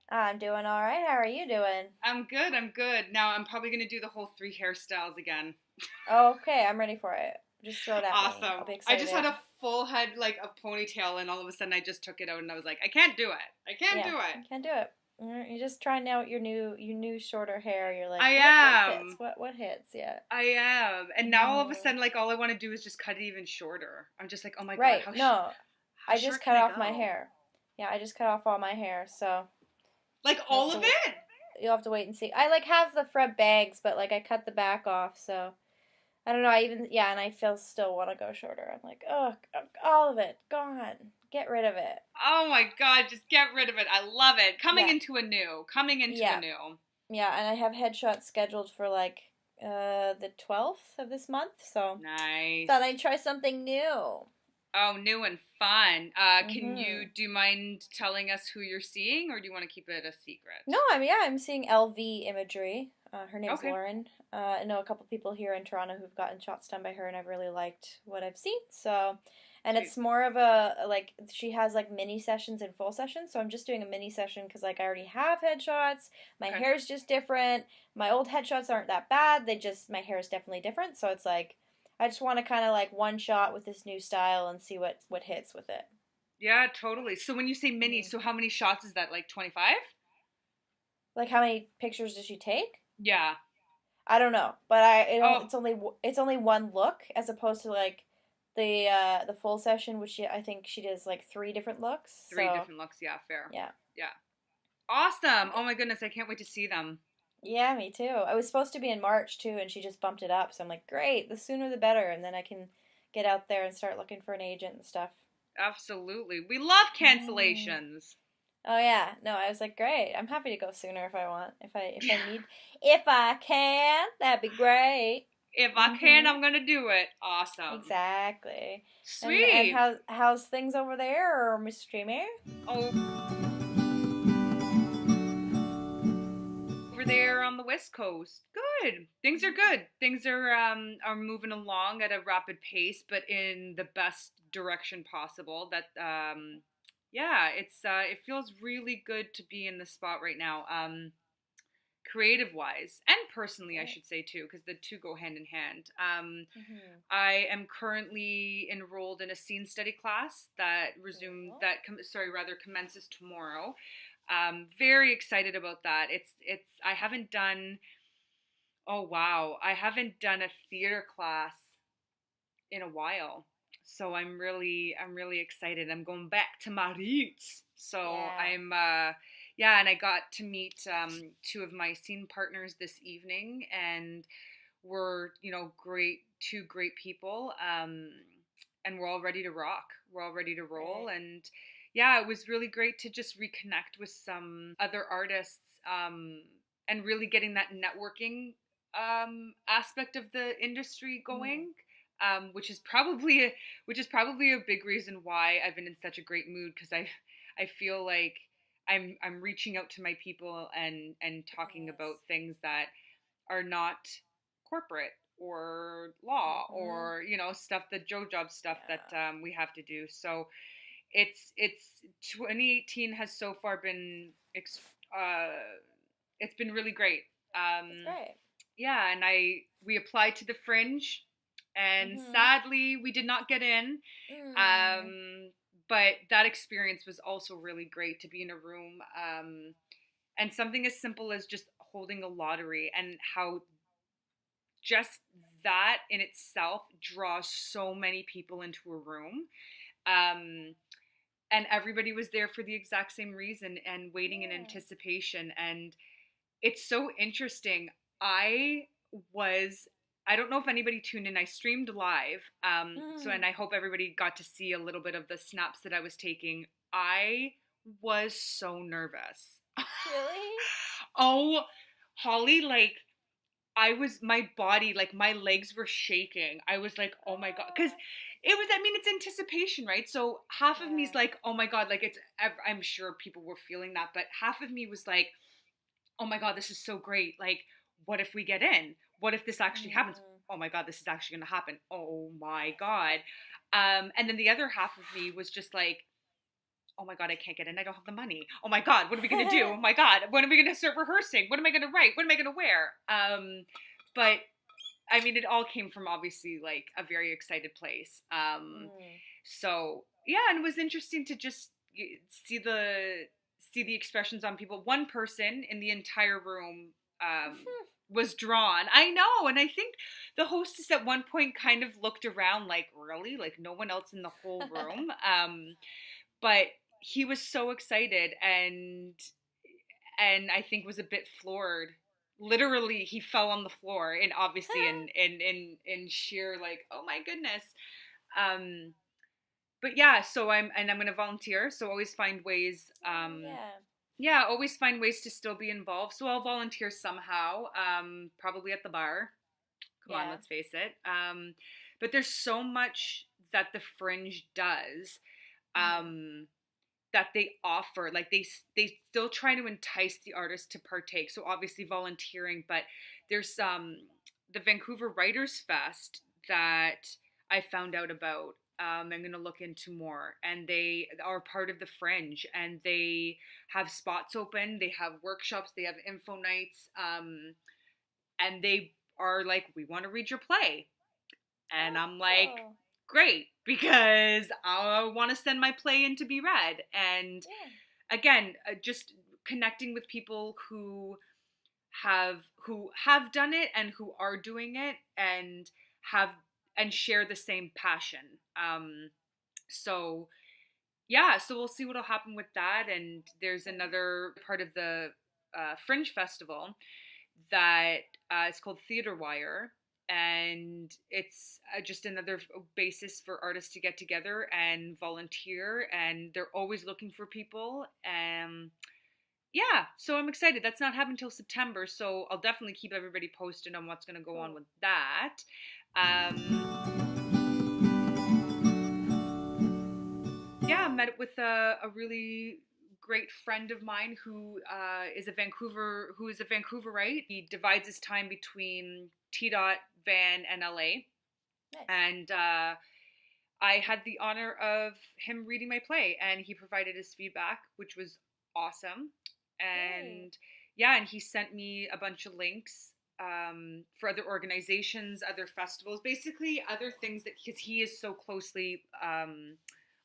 I'm doing all right. How are you doing? I'm good. I'm good. Now I'm probably gonna do the whole three hairstyles again. Okay, I'm ready for it. Just throw it at me. Awesome. I'll be I just had excited. a full head like of ponytail, and all of a sudden I just took it out, and I was like, I can't do it. I can't Yeah, do it. you can do it. You're just trying out your new shorter hair. You're like, I what fits? am. What hits? Yeah. I am. And now all of a hmm sudden, like all I want to do is just cut it even shorter. I'm just like, oh my god, Right. No, how I just short cut can I off my go? hair. Yeah, I just cut off all my hair. So Like you'll have all of to it? you'll have to wait and see. I like have the front bangs, but like I cut the back off. So I don't know. I even yeah, and I feel still want to go shorter. I'm like, oh, all of it gone. Get rid of it. Oh my god, just get rid of it. I love it. Coming Yeah, into a new. Coming into a yeah, new. yeah. And I have headshots scheduled for like the 12th of this month. So thought Nice. I'd try something new. Oh, new and fun. Can you Mhm. do you mind telling us who you're seeing, or do you want to keep it a No, secret? I'm seeing LV imagery. Her name's Okay, Lauren. I know a couple people here in Toronto who've gotten shots done by her, and I've really liked what I've seen. So, and sweet. it's more of a like she has like mini sessions and full sessions. So I'm just doing a mini session because like I already have headshots. My Okay. hair's just different. My old headshots aren't that bad. My hair is definitely different. So it's like I just want to kind of like one shot with this new style and see what hits with it. Yeah, totally. So when you say mini, hmm so how many shots is that? Like 25? Like how many pictures does she take? Yeah. I don't know, but Oh, it's only one look as opposed to like the full session, which I think she does like three different looks. three So different looks. Yeah, fair. yeah, Yeah. Awesome. Oh my goodness, I can't wait to see them. yeah, me too. I was supposed to be in March too, and she just bumped it up. So I'm like, great, the sooner the better, and then I can get out there and start looking for an agent and stuff. Absolutely. We love Mm. cancellations. Oh yeah, no, I was like, great. I'm happy to go sooner if I want, if I can, that'd be great. If I can, Mhm. I'm gonna do it. Awesome. Exactly. And Sweet. how's things over there, or Mr. Dreamer? Oh, over there on the west coast. Good. Things are good. Things are moving along at a rapid pace, but in the best direction possible. That yeah, it feels really good to be in the spot right now. Creative wise and personally, I Right. should say too, because the two go hand in hand. Mm-hmm. I am currently enrolled in a scene study class that Cool. sorry, rather commences tomorrow. Very excited about that. I haven't done, oh wow, I haven't done a theater class in a while. So I'm really excited. I'm going back to my roots. So Yeah. yeah, and I got to meet two of my scene partners this evening, and we're, two great people. And we're all ready to rock. We're all ready to roll. Right. And yeah, it was really great to just reconnect with some other artists, and really getting that networking aspect of the industry Mm-hmm. going. Which is probably a big reason why I've been in such a great mood, because I feel like I'm reaching out to my people and talking about Yes. things that are not corporate or law, Mm-hmm. or stuff, the Joe job stuff that Yeah. we have to do. So it's 2018 has so far been uh, it's been really great. That's um, great. yeah, and we applied to the Fringe, and Mm-hmm. sadly we did not get in. Mm. Um, but that experience was also really great, to be in a room, and something as simple as just holding a lottery, and how just that in itself draws so many people into a room. Um, and everybody was there for the exact same reason and waiting in Yeah. anticipation. And it's so interesting. I was, I don't know if anybody tuned in. I streamed live. And Mm. I hope everybody got to see a little bit of the snaps that I was taking. I was so nervous. Really? Oh, Holly, like, my body, like my legs were shaking. I was like, oh my God. Because Oh. I mean, it's anticipation, right? So half of me's Yeah. like, oh my God, like I'm sure people were feeling that, but half of me was like, oh my God, this is so great. Like, what if we get in? What if this actually happens? Mm. Oh my God, this is actually going to happen. Oh my God. And then the other half of me was just like, oh my God, I can't get in. I don't have the money. Oh my God, what are we going to do? Oh my God, when are we going to start rehearsing? What am I going to write? What am I going to wear? But I mean, it all came from obviously like a very excited place. Mm. So yeah, and it was interesting to just see the expressions on people. One person in the entire room was drawn. I know, and I think the hostess at one point kind of looked around like, really, like no one else in the whole room. But he was so excited, and I think was a bit floored. Literally, he fell on the floor, and obviously in sheer like, oh my goodness. Um, but yeah, so I'm gonna volunteer. So always find ways. Yeah. Yeah, always find ways to still be involved. So I'll volunteer somehow. Probably at the bar. Come on, Yeah. let's face it. But there's so much that the Fringe does. Mm-hmm. That they offer, like they still try to entice the artists to partake, so obviously volunteering, but there's the Vancouver Writers Fest that I found out about. I'm going to look into more, and they are part of the Fringe, and they have spots open, they have workshops, they have info nights, and they are like, we want to read your play, and Oh, I'm like, cool. great, because I want to send my play in to be read. And Yeah. again, just connecting with people who have done it and who are doing it and have and share the same passion. So yeah, so we'll see what'll happen with that. And there's another part of the Fringe Festival that it's called Theater Wire, and it's just another basis for artists to get together and volunteer, and they're always looking for people. Yeah, so I'm excited. That's not happening until September, so I'll definitely keep everybody posted on what's going to go on Cool. with that. Yeah, I met with a really great friend of mine who is a Vancouverite. He divides his time between T dot Van and LA, Nice. and I had the honor of him reading my play, and he provided his feedback, which was awesome. Great. And yeah, and he sent me a bunch of links for other organizations, other festivals, basically other things that because he is so closely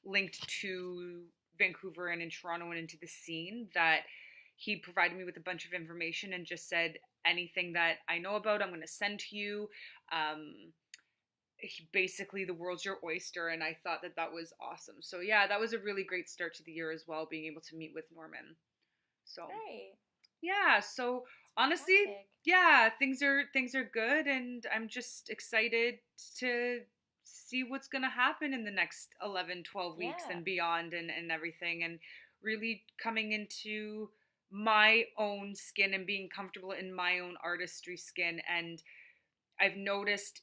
linked to Vancouver and in Toronto and into the scene that he provided me with a bunch of information and just said anything that I know about, I'm going to send to you. Basically, the world's your oyster, and I thought that that was awesome. So yeah, that was a really great start to the year as well, being able to meet with Norman. So Great. yeah, so honestly, Fantastic. yeah, things are good, and I'm just excited to see what's going to happen in the next 11, 12 weeks Yeah. and beyond, and everything, and really coming into my own skin and being comfortable in my own artistry skin. And I've noticed,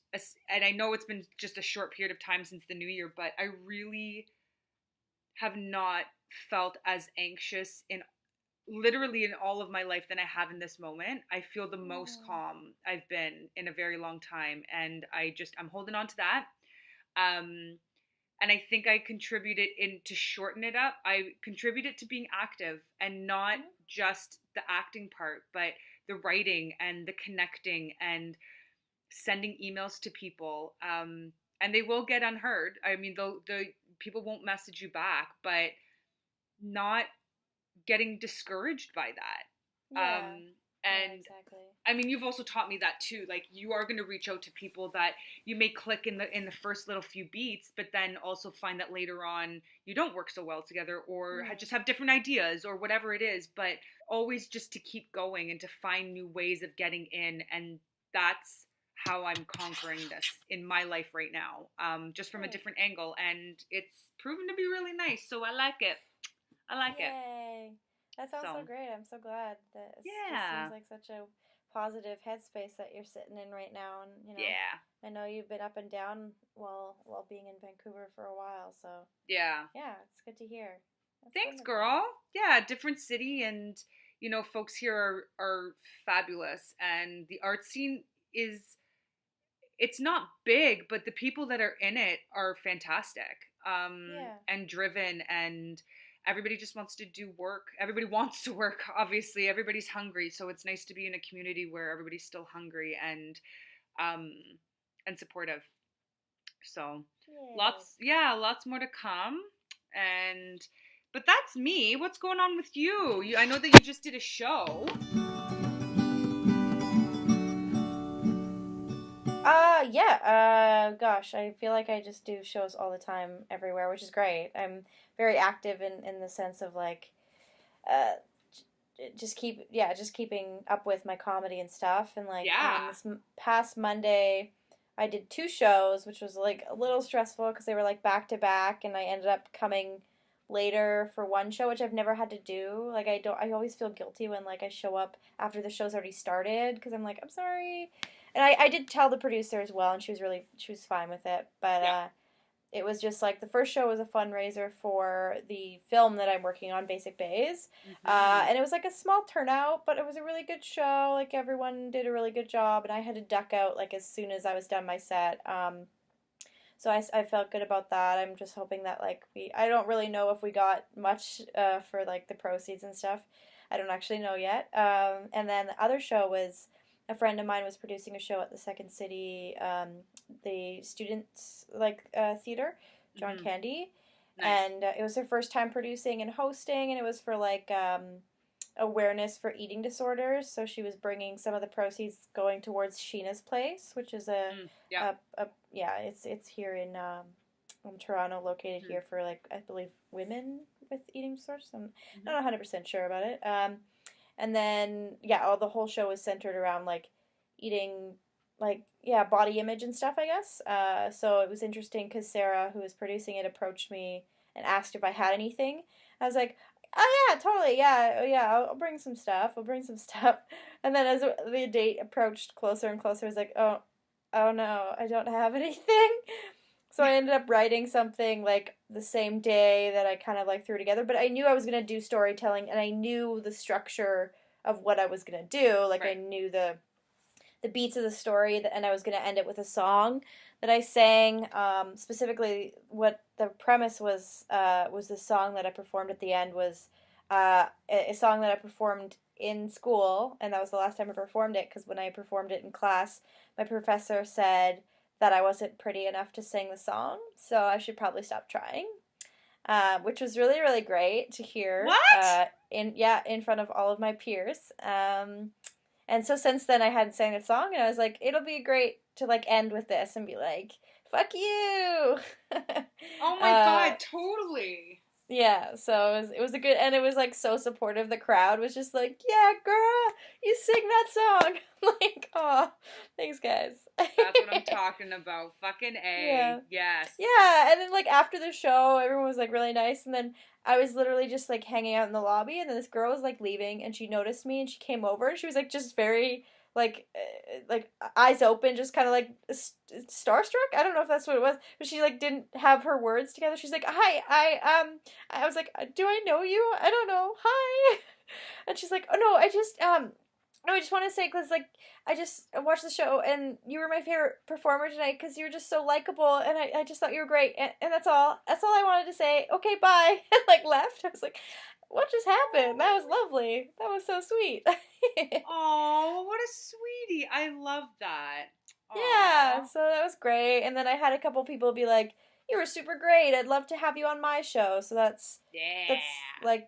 and I know it's been just a short period of time since the new year, but I really have not felt as anxious in literally in all of my life than I have in this moment. I feel the most Mm. calm I've been in a very long time, and I'm holding on to that. Um, and I think I contributed in to shorten it up. I contributed to being active and not Mm. just the acting part, but the writing and the connecting and sending emails to people. And they will get unheard. I mean, the people won't message you back, but not getting discouraged by that. Yeah. Yeah, And exactly. I mean, you've also taught me that too. Like you are going to reach out to people that you may click in the first little few beats, but then also find that later on you don't work so well together, or Mm. just have different ideas, or whatever it is. But always just to keep going and to find new ways of getting in, and that's how I'm conquering this in my life right now, just from a Great. different angle, and it's proven to be really nice. So I like it. I like it. Yay. That sounds so So great. I'm so glad. This seems yeah, like such a positive headspace that you're sitting in right now. And, yeah, I know you've been up and down while being in Vancouver for a while. So, yeah. yeah, it's good to hear. That's Thanks, wonderful. girl. Yeah, different city, and folks here are fabulous, and the art scene is it's not big, but the people that are in it are fantastic, Yeah. and driven, and everybody just wants to do work. Everybody wants to work, obviously. Everybody's hungry. So it's nice to be in a community where everybody's still hungry um and supportive. So lots more to come. And but that's me. What's going on with you? I know that you just did a show. Yeah. Gosh, I feel like I just do shows all the time everywhere, which is great. I'm very active in the sense of like, uh, just keeping up with my comedy and stuff. And like, Yeah. this past Monday, I did 2 shows, which was like a little stressful because they were like back to back, and I ended up coming later for one show, which I've never had to do. Like, I always feel guilty when like I show up after the show's already started because I'm like, I'm sorry. And I did tell the producer as well, and she was fine with it. But Yeah. it was just like the first show was a fundraiser for the film that I'm working on, Basic Bays. And it was like a small turnout, but it was a really good show. Like, everyone did a really good job, and I had to duck out like as soon as I was done my set. So I felt good about that. I'm just hoping that like I don't really know if we got much for like the proceeds and stuff. I don't actually know yet. And then the other show was a friend of mine was producing a show at the Second City, the students like theater, John Candy, Nice. and it was her first time producing and hosting, and it was for like awareness for eating disorders. So she was bringing some of the proceeds going towards Sheena's Place, which is Yeah. it's here in Toronto, located here for like I believe women with eating disorders. I'm not 100% sure about it. And then the whole show was centered around like eating, like body image and stuff, I guess. So it was interesting because Sarah, who was producing it, approached me and asked if I had anything. I was like, oh yeah, totally, yeah, oh, yeah, I'll bring some stuff. I'll bring some stuff. And then as the date approached closer and closer, I was like, oh no, I don't have anything. So I ended up writing something like the same day that I kind of like threw together. But I knew I was gonna do storytelling, and I knew the structure of what I was gonna do. Like, Right. I knew the beats of the story, and I was gonna end it with a song that I sang. Specifically, what the premise was the song that I performed at the end was a song that I performed in school, and that was the last time I performed it because when I performed it in class, my professor said that I wasn't pretty enough to sing the song, so I should probably stop trying. Which was really, really great to hear. What? In front of all of my peers. And so since then I hadn't sang that song, and I was like, it'll be great to like end with this and be like, fuck you. Oh my god, totally. Yeah, so it was a good, and it was like so supportive. The crowd was just like, yeah, girl, you sing that song. Like, oh, thanks, guys. That's what I'm talking about. Fucking A. Yeah. Yes. Yeah, and then like after the show, everyone was like really nice, and then I was literally just like hanging out in the lobby, and then this girl was like leaving, and she noticed me, and she came over, and she was like just very like eyes open, just kind of like starstruck. I don't know if that's what it was, but she like didn't have her words together. She's like, "Hi, I was like, do I know you? I don't know. Hi," and she's like, "Oh no, no, I just want to say because like I just watched the show and you were my favorite performer tonight because you were just so likable and I just thought you were great and that's all I wanted to say. Okay, bye." And like left. I was like, what just happened? That was lovely. That was so sweet. Oh, what a sweetie. I love that. Yeah, Aw. so that was great. And then I had a couple people be like, "You were super great. I'd love to have you on my show." So that's Yeah. like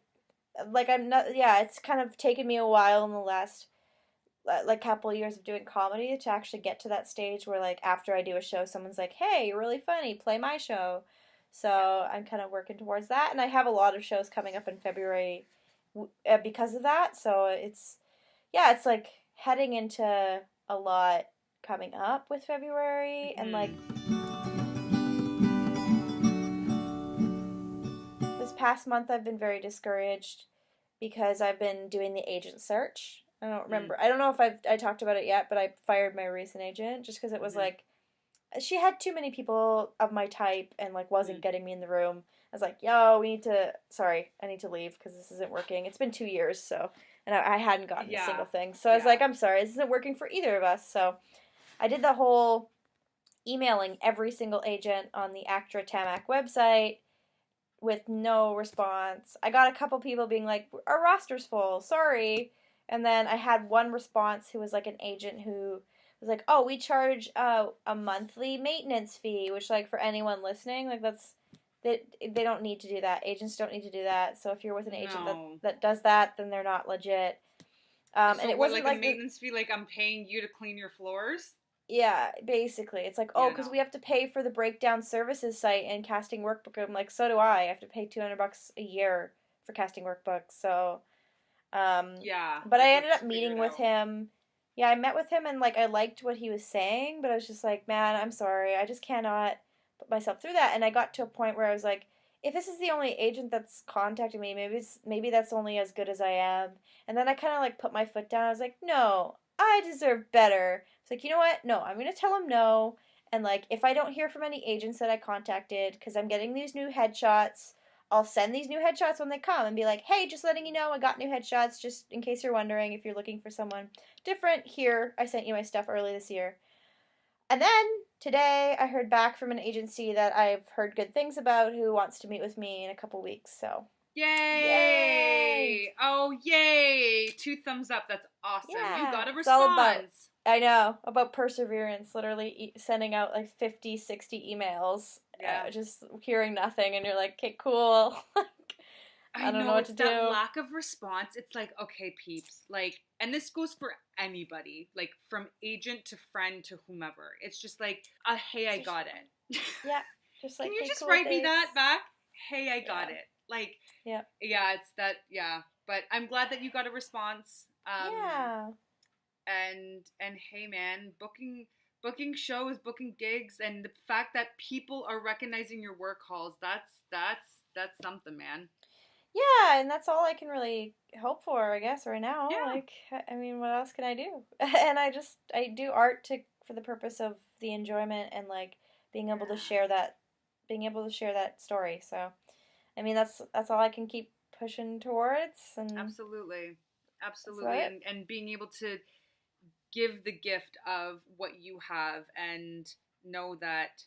I'm not, yeah, it's kind of taken me a while in the last like couple years of doing comedy to actually get to that stage where like after I do a show someone's like, "Hey, you're really funny, play my show." So I'm kind of working towards that, and I have a lot of shows coming up in February because of that. So it's like heading into a lot coming up with February, and like this past month I've been very discouraged because I've been doing the agent search. I don't remember. I don't know if I talked about it yet, but I fired my recent agent just because it was like she had too many people of my type and like wasn't getting me in the room. I was like, "Yo, I need to leave because this isn't working." It's been 2 years, so and I hadn't gotten a single thing. So I was like, "I'm sorry, this isn't working for either of us." So I did the whole emailing every single agent on the ACTRA Tamac website, with no response. I got a couple people being like, our roster's full, sorry. And then I had one response who was like an agent who was like, oh, we charge a monthly maintenance fee, which like for anyone listening, like they don't need to do that. Agents don't need to do that. So if you're with an agent No. that does that, then they're not legit. So And it what, wasn't like a like maintenance fee, like I'm paying you to clean your floors? yeah, basically. It's like, oh, Yeah, because no. we have to pay for the breakdown services site and casting workbook. I'm like, so do I. I have to pay $200 a year for casting workbooks. So, Yeah, but like I ended let's up figure meeting it with out. him. Yeah, I met with him and like I liked what he was saying, but I was just like, man, I'm sorry. I just cannot put myself through that. And I got to a point where I was like, if this is the only agent that's contacting me, maybe that's only as good as I am. And then I kind of like put my foot down. I was like, no, I deserve better. It's like, you know what? No, I'm gonna tell him no. And like, if I don't hear from any agents that I contacted, because I'm getting these new headshots, I'll send these new headshots when they come and be like, hey, just letting you know I got new headshots, just in case you're wondering if you're looking for someone different. Here, I sent you my stuff early this year. And then today I heard back from an agency that I've heard good things about who wants to meet with me in a couple weeks. So, yay! Yay! Oh, yay! 2 thumbs up. That's awesome. You Yeah, got a it's all about, response. I know, about perseverance, literally sending out like 50, 60 emails, Yeah. just hearing nothing, and you're like, okay, cool. I I don't know know what it's to that do. lack of response. It's like, okay, peeps, like, and this goes for anybody, like from agent to friend to whomever. It's just like, hey, I Just, got it. yeah, just Can like, you okay, just cool, write me thanks. that back? Hey, I got Yeah, it. Like, yeah, yeah, it's that, yeah. But I'm glad that you got a response. yeah. And hey, man, booking shows, booking gigs, and the fact that people are recognizing your work halls, that's something, man. Yeah, and that's all I can really hope for, I guess, right now. Yeah. Like, I mean, what else can I do? And I do art to for the purpose of the enjoyment and like being able to Yeah. share that, being able to share that story. So, I mean, that's all I can keep pushing towards, and Absolutely. that's about Absolutely. it. And being able to give the gift of what you have and know that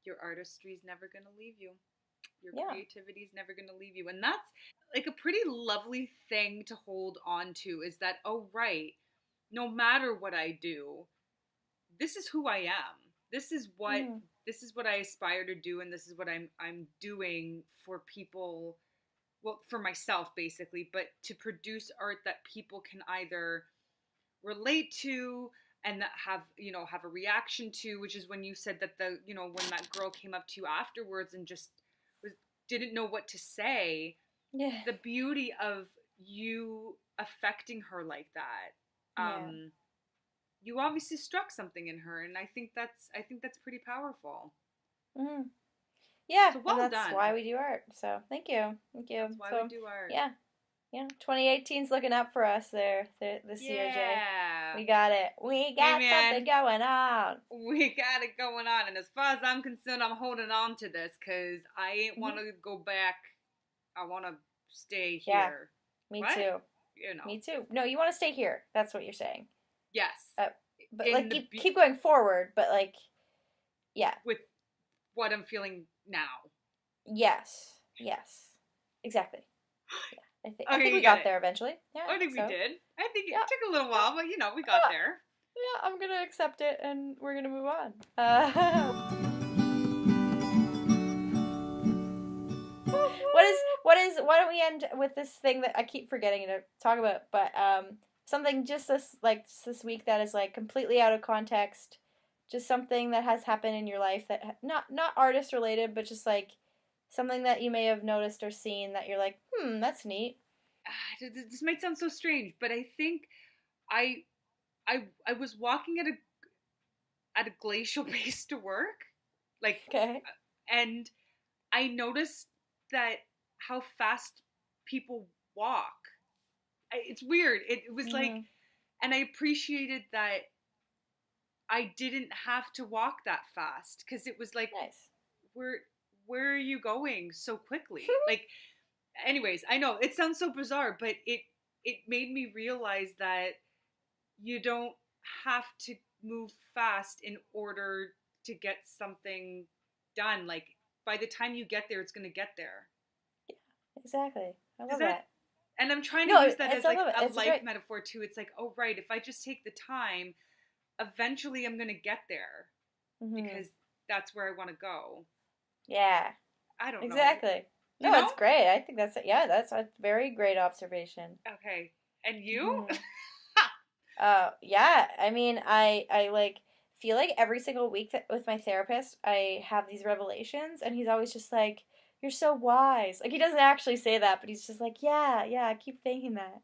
your artistry is never going to leave you. Your Yeah. creativity is never going to leave you. And that's like a pretty lovely thing to hold on to is that, oh, right, no matter what I do, this is who I am. This is what Mm, this is what I aspire to do, and this is what I'm doing for people, well, for myself basically, but to produce art that people can either relate to and that have a reaction to, which is when you said that when that girl came up to you afterwards and just was didn't know what to say, yeah. the beauty of you affecting her like that. Yeah. You obviously struck something in her, and I think that's pretty powerful. Mm. Yeah, So and well that's why done. we do art. So, thank you. Thank you. That's why we So, do art. yeah. Yeah, 2018's looking up for us this year, Jay. Yeah. We got it. We Hey got something man, going on. we got it going on, and as far as I'm concerned, I'm holding on to this because I ain't want Hmm. to go back. I want to stay Yeah, here. me What? too. You know. Me too. No, you want to stay here. That's what you're saying. Yes. Uh, but In like the keep going forward. But like, yeah, with what I'm feeling now. yes, yes, exactly. Yeah, I Okay, think you we got got it. there eventually. Yeah, I I think think we so. did. I think it Yeah, took a little while, but we got yeah, there. yeah. I'm gonna accept it, and we're gonna move on. Why don't we end with this thing that I keep forgetting to talk about, but something just this week that is like completely out of context, just something that has happened in your life that not artist related, but just like something that you may have noticed or seen that you're like, that's neat. This might sound so strange, but I think I I was walking at a glacial pace to work, like, Okay. and I noticed that how fast people walk. It's weird. It was like, Mhm. and I appreciated that I didn't have to walk that fast because it was like, Nice. where where are you going so quickly? Like, anyways, I know it sounds so bizarre, but it made me realize that you don't have to move fast in order to get something done. Like, by the time you get there, it's going to get there. Exactly. I Does love that. And I'm trying to No, use that as I like love it. a It's life great. metaphor too. It's like, oh right, if I just take the time, eventually I'm gonna get there Hmm. because that's where I want to go. Yeah. I don't know, Exactly. you No, know? it's great. I think that's a very great observation. Okay, and you? Hmm. Yeah. I mean, I like feel like every single week that with my therapist, I have these revelations, and he's always just like, "You're so wise." Like he doesn't actually say that, but he's just like, "Yeah, yeah." I keep thinking that,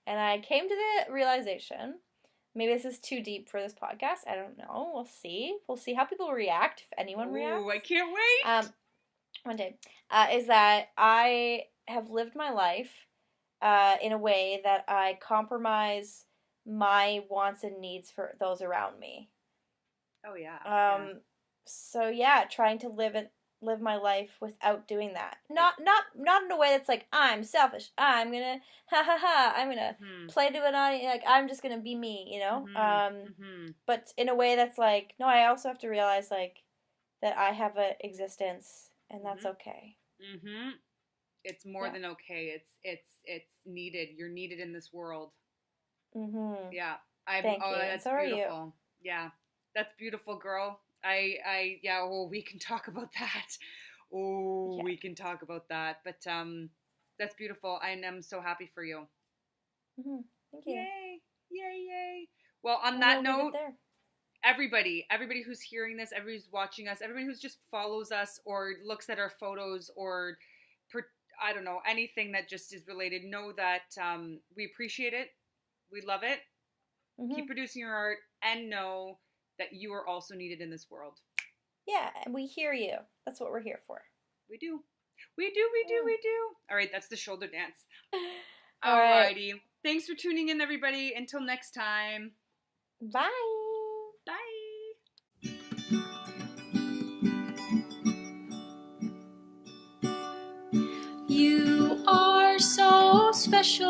and I came to the realization. Maybe this is too deep for this podcast. I don't know. We'll see. We'll see how people react, if anyone Oh, I reacts. can't wait. Um, one day, is that I have lived my life in a way that I compromise my wants and needs for those around me. Oh yeah, yeah. Um, so yeah, trying to live my life without doing that. Not in a way that's like I'm selfish. I'm gonna ha ha ha. I'm gonna Mhm. play to an audience. Like I'm just gonna be me, you know. Mhm. Mhm. But in a way that's like no. I also have to realize like that I have an existence, and that's Mhm. okay. Mhm. It's more Yeah. than okay. It's needed. You're needed in this world. Mhm. Yeah. I'm Thank oh, you. And that's so are you. beautiful. Yeah. That's beautiful, girl. Yeah, well, we can talk about that. Oh, Yeah. we can talk about that. But that's beautiful. And I'm so happy for you. Mhm. Thank you. Yay. Yay, yay. Well, on And that we'll leave it note, there. everybody who's hearing this, everybody who's watching us, everybody who's just follows us or looks at our photos or I don't know, anything that just is related, know that we appreciate it. We love it. Keep Mhm. producing your art and know that you are also needed in this world. Yeah, and we hear you. That's what we're here for. We do. We do, we do, Mm. we do. All right, that's the shoulder dance. All right. Alrighty. Thanks for tuning in, everybody. Until next time. Bye. Bye. You are so special.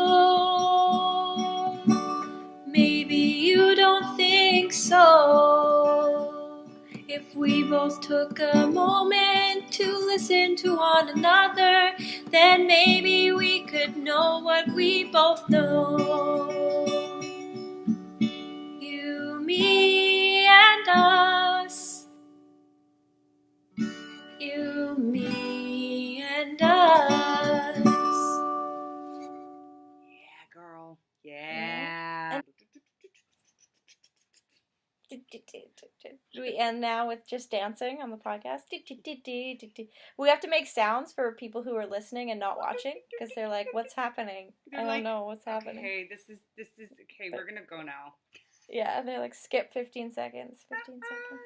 Maybe you don't think so. If we both took a moment to listen to one another, then maybe we could know what we both know. You, me, and us. You, me, and us. Yeah, girl. Yeah. And we end now with just dancing on the podcast. We have to make sounds for people who are listening and not watching because they're like, "What's happening? I They're don't like, know what's happening." okay, this is okay. But We're gonna go now. yeah, they're like, "Skip 15 seconds. 15 seconds."